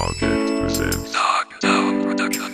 Project presents Dog Production.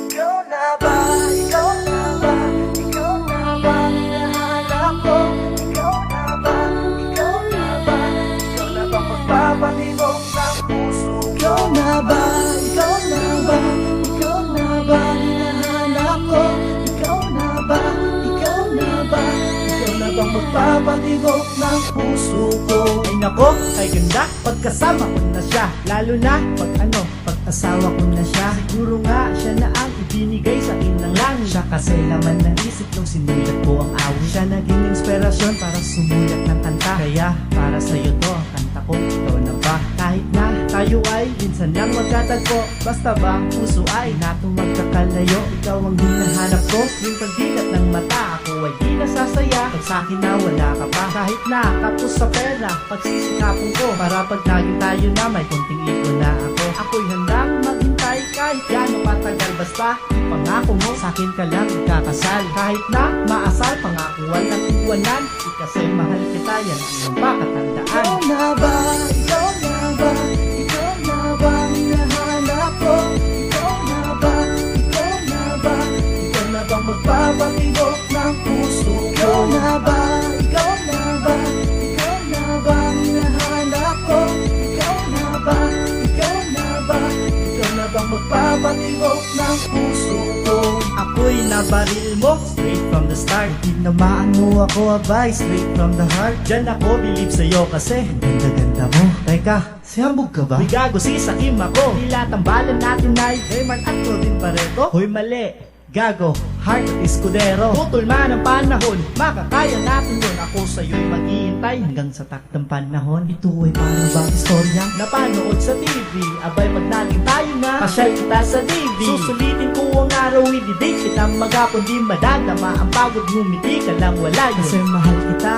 Ikaw na ba? Ikaw na ba? Ikaw na ba? Hinahanap ko. Ikaw na ba? Ikaw na ba? Ikaw na ba magpapalibok ng puso? Ikaw na ba? Ikaw na ba? Ikaw na ba? Hinahanap ko. Ikaw na ba? Ikaw na ba? Ikaw na ba magpapalibok ng puso ko? Ay nako, ay ganda, pagkasama ko na siya. Lalo na pag asawa ko na siya. Siguro nga siya na ang ibinigay sa akin ng langit. Siya kasi laman ng isip nung sinulat ko ang awit. Siya naging inspirasyon para sumulat ng kanta. Kaya para sa'yo to, ang kanta ko, ito na ba? Kahit na tayo ay minsan lang magkatagpo, basta ba ang puso ay natong magkakalayo. Ikaw ang hinahanap ko, yung pagdilat ng mata. Ako ay di nasasaya pag sa'kin na wala ka pa. Kahit na kapos sa pera, pagsisikapon ko para pag naging tayo na may kunting ipon na ako. Ako'y handang maghintay kahit gaano patagal. Basta pangako mo sa'kin ka lang ikakasal. Kahit na maasal, pangako walang iwanan. Di kasi mahal kita, yan ang iyong pakatandaan. Ikaw na ba? Ikaw na ba? Ikaw na ba? Hinahanap ko. Ikaw na ba? Ikaw na ba? Ikaw na ba magpapalibok ng puso? Ikaw na ba? Ikaw na ba? Ikaw na ba? Hinahanap ko. Ikaw na ba? Ikaw na ba? Ikaw na ba magpapalibok ng puso ko? Ako'y nabaril mo straight from the start. Tinamaan mo ako abay straight from the heart. Diyan ako believe sa'yo kasi ang ganda-ganda mo. Teka, sihambog ka ba? May gago si Sakim ako. Tila tambalan natin ay Raymond at Claudine Barreto. Hoy mali, gago, heart at Escudero. Putol man ang panahon, makakaya natin yun. Ako sa'yo'y maghihintay hanggang sa taktang panahon. Ito ay para bang istorya napanood sa TV? Abay pag naging tayo na, pasyal kita sa DV. Susulitin ko ang araw, i-date kitang magapon. Di madadama ang pagod, ngumiti ka lang wala yun. Kasi mahal kita,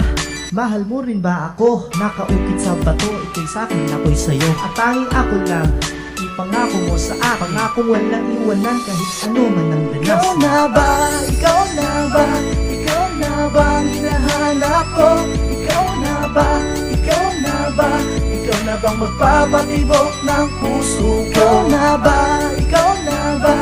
mahal mo rin ba ako? Nakaukit sa bato, ito'y sa'kin, ako'y sa'yo. At tanging ako lang, ipangako mo sa akin. Pangako walang iwanan kahit ano man ang danas. Ikaw na ba? Ikaw na ba? Ikaw na ba? Hinahanap ko. Ikaw na ba? Ikaw na ba? Ikaw na bang magpapatibok ng puso ko? Ikaw na ba? Ikaw na ba?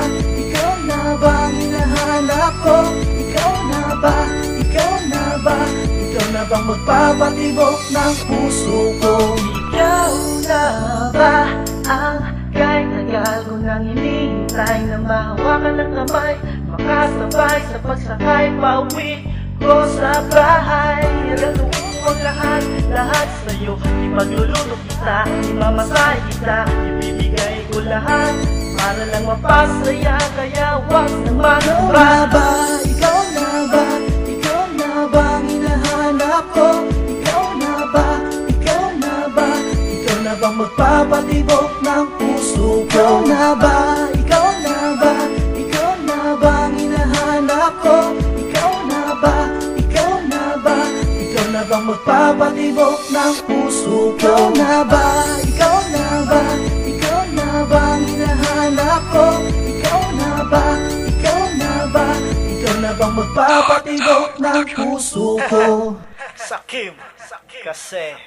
Ikaw na ba? Hinahanap ko. Ikaw na ba? Ikaw na ba? Ikaw na bang magpapatibok ng puso ko? Ikaw na ba? Ang kahit tagal ko nang hinihintay na mahawakan ng kamay, makasabay sa pagsakay, pauwi ko sa bahay. Raluin mo lahat, lahat sa'yo. Ipaglulunok kita, imamasay kita, ibibigay ko lahat para lang mapasaya, kaya wag nang manumba. Ikaw na ba? Ikaw na ba? Ikaw na ba ang hinahanap ko? Ikaw na ba? Ikaw na ba? Ikaw na bang magpapatibok ng puso ko? Ikaw na ba? Ikaw na ba? Ikaw na ba ang hinahanap ko? Ikaw na ba? Ikaw na ba? Ikaw na bang magpapatibok ng puso ko? Ikaw na ba? Ikaw na ba? Ikaw na ba ang hinahanap ko? Ikaw na ba? Ikaw na ba? Ikaw na bang magpapatibok ng puso ko? Sakim, kasi